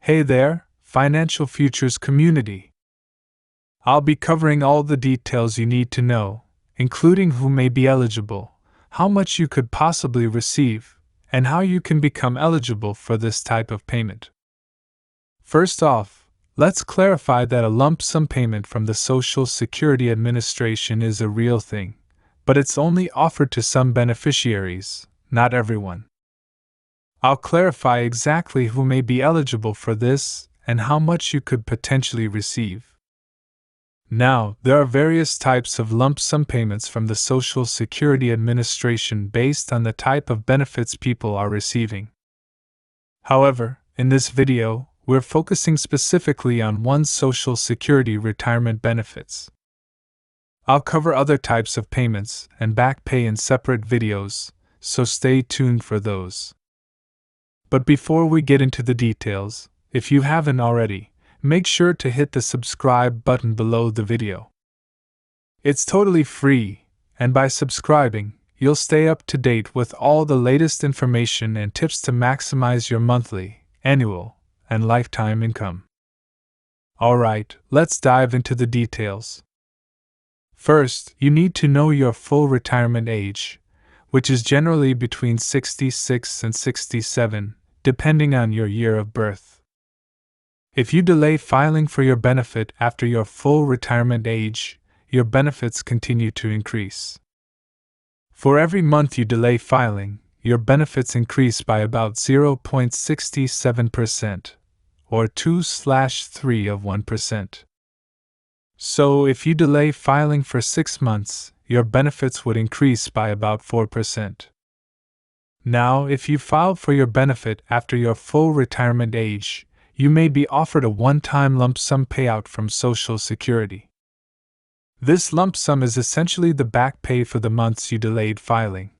Hey there, financial futures community. I'll be covering all the details you need to know, including who may be eligible, how much you could possibly receive, and how you can become eligible for this type of payment. First off, let's clarify that a lump sum payment from the Social Security Administration is a real thing, but it's only offered to some beneficiaries, not everyone. I'll clarify exactly who may be eligible for this and how much you could potentially receive. Now, there are various types of lump sum payments from the Social Security Administration based on the type of benefits people are receiving. However, in this video, we're focusing specifically on one Social Security retirement benefits. I'll cover other types of payments and back pay in separate videos, so stay tuned for those. But before we get into the details, if you haven't already, make sure to hit the subscribe button below the video. It's totally free, and by subscribing, you'll stay up to date with all the latest information and tips to maximize your monthly, annual, and lifetime income. Alright, let's dive into the details. First, you need to know your full retirement age, which is generally between 66 and 67, depending on your year of birth. If you delay filing for your benefit after your full retirement age, your benefits continue to increase. For every month you delay filing, your benefits increase by about 0.67%, or 2/3%. So if you delay filing for 6 months, your benefits would increase by about 4%. Now, if you filed for your benefit after your full retirement age, you may be offered a one-time lump sum payout from Social Security. This lump sum is essentially the back pay for the months you delayed filing.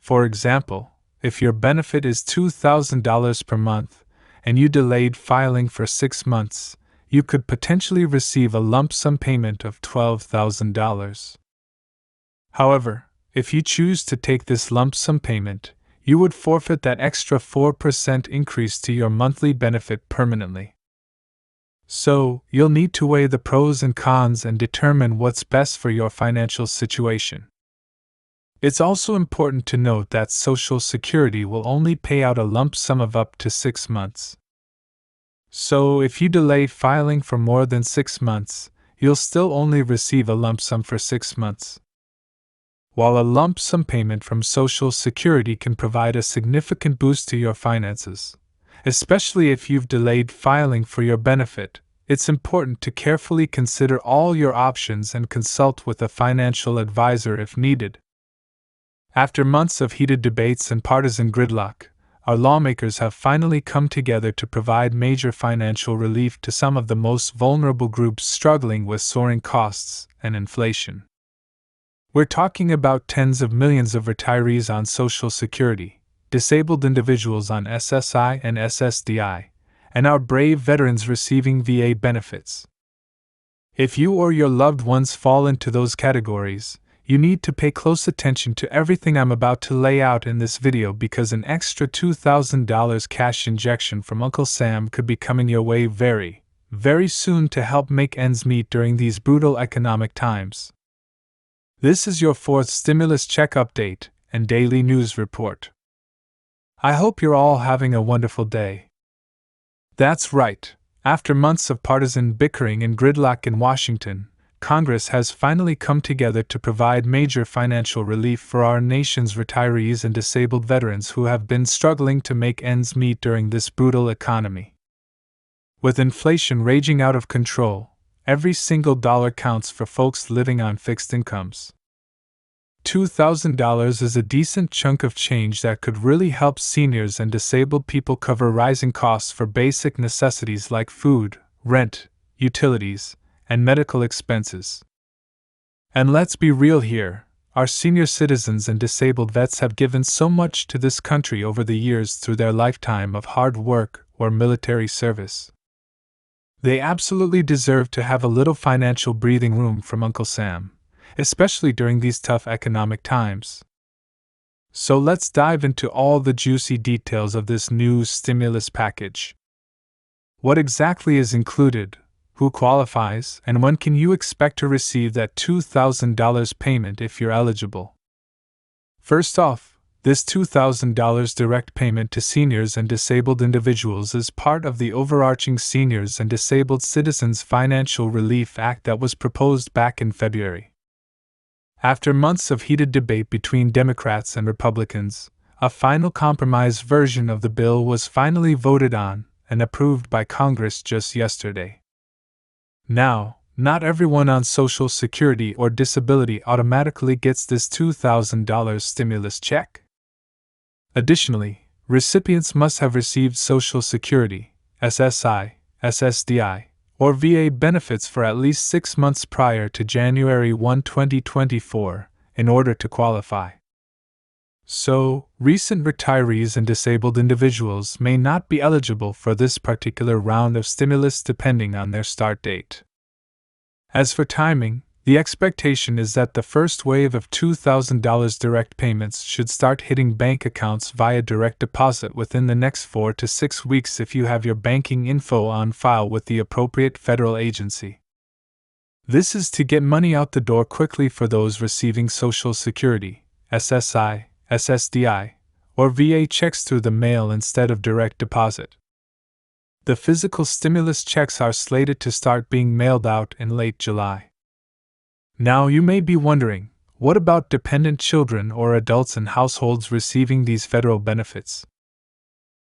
For example, if your benefit is $2,000 per month, and you delayed filing for 6 months, you could potentially receive a lump sum payment of $12,000. However, if you choose to take this lump sum payment, you would forfeit that extra 4% increase to your monthly benefit permanently. So, you'll need to weigh the pros and cons and determine what's best for your financial situation. It's also important to note that Social Security will only pay out a lump sum of up to 6 months. So, if you delay filing for more than 6 months, you'll still only receive a lump sum for 6 months. While a lump sum payment from Social Security can provide a significant boost to your finances, especially if you've delayed filing for your benefit, it's important to carefully consider all your options and consult with a financial advisor if needed. After months of heated debates and partisan gridlock, our lawmakers have finally come together to provide major financial relief to some of the most vulnerable groups struggling with soaring costs and inflation. We're talking about tens of millions of retirees on Social Security, disabled individuals on SSI and SSDI, and our brave veterans receiving VA benefits. If you or your loved ones fall into those categories, you need to pay close attention to everything I'm about to lay out in this video because an extra $2,000 cash injection from Uncle Sam could be coming your way very, very soon to help make ends meet during these brutal economic times. This is your 4th stimulus check update and daily news report. I hope you're all having a wonderful day. That's right, after months of partisan bickering and gridlock in Washington, Congress has finally come together to provide major financial relief for our nation's retirees and disabled veterans who have been struggling to make ends meet during this brutal economy. With inflation raging out of control, every single dollar counts for folks living on fixed incomes. $2,000 is a decent chunk of change that could really help seniors and disabled people cover rising costs for basic necessities like food, rent, utilities, and medical expenses. And let's be real here, our senior citizens and disabled vets have given so much to this country over the years through their lifetime of hard work or military service. They absolutely deserve to have a little financial breathing room from Uncle Sam, especially during these tough economic times. So let's dive into all the juicy details of this new stimulus package. What exactly is included, who qualifies, and when can you expect to receive that $2,000 payment if you're eligible? First off, this $2,000 direct payment to seniors and disabled individuals is part of the overarching Seniors and Disabled Citizens Financial Relief Act that was proposed back in February. After months of heated debate between Democrats and Republicans, a final compromise version of the bill was finally voted on and approved by Congress just yesterday. Now, not everyone on Social Security or disability automatically gets this $2,000 stimulus check. Additionally, recipients must have received Social Security, SSI, ssdi, or VA benefits for at least 6 months prior to January 1, 2024, in order to qualify. So, recent retirees and disabled individuals may not be eligible for this particular round of stimulus depending on their start date. As for timing, the expectation is that the first wave of $2,000 direct payments should start hitting bank accounts via direct deposit within the next 4 to 6 weeks if you have your banking info on file with the appropriate federal agency. This is to get money out the door quickly for those receiving Social Security, SSI, SSDI, or VA checks through the mail instead of direct deposit. The physical stimulus checks are slated to start being mailed out in late July. Now you may be wondering, what about dependent children or adults in households receiving these federal benefits?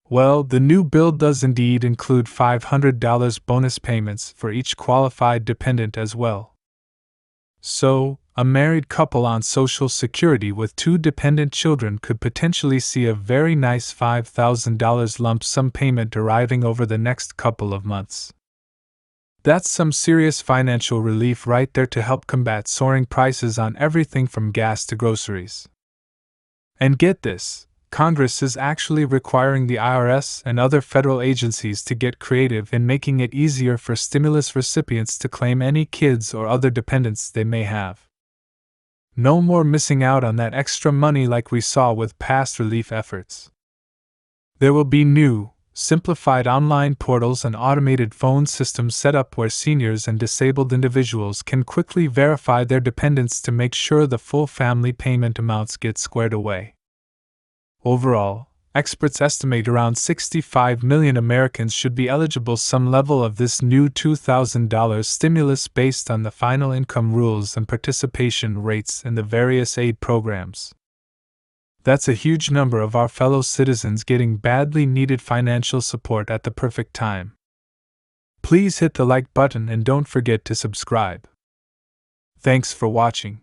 Well, the new bill does indeed include $500 bonus payments for each qualified dependent as well. So, a married couple on Social Security with 2 dependent children could potentially see a very nice $5,000 lump sum payment arriving over the next couple of months. That's some serious financial relief right there to help combat soaring prices on everything from gas to groceries. And get this, Congress is actually requiring the IRS and other federal agencies to get creative in making it easier for stimulus recipients to claim any kids or other dependents they may have. No more missing out on that extra money like we saw with past relief efforts. There will be new, simplified online portals and automated phone systems set up where seniors and disabled individuals can quickly verify their dependents to make sure the full family payment amounts get squared away. Overall, experts estimate around 65 million Americans should be eligible some level of this new $2,000 stimulus based on the final income rules and participation rates in the various aid programs. That's a huge number of our fellow citizens getting badly needed financial support at the perfect time. Please hit the like button and don't forget to subscribe. Thanks for watching.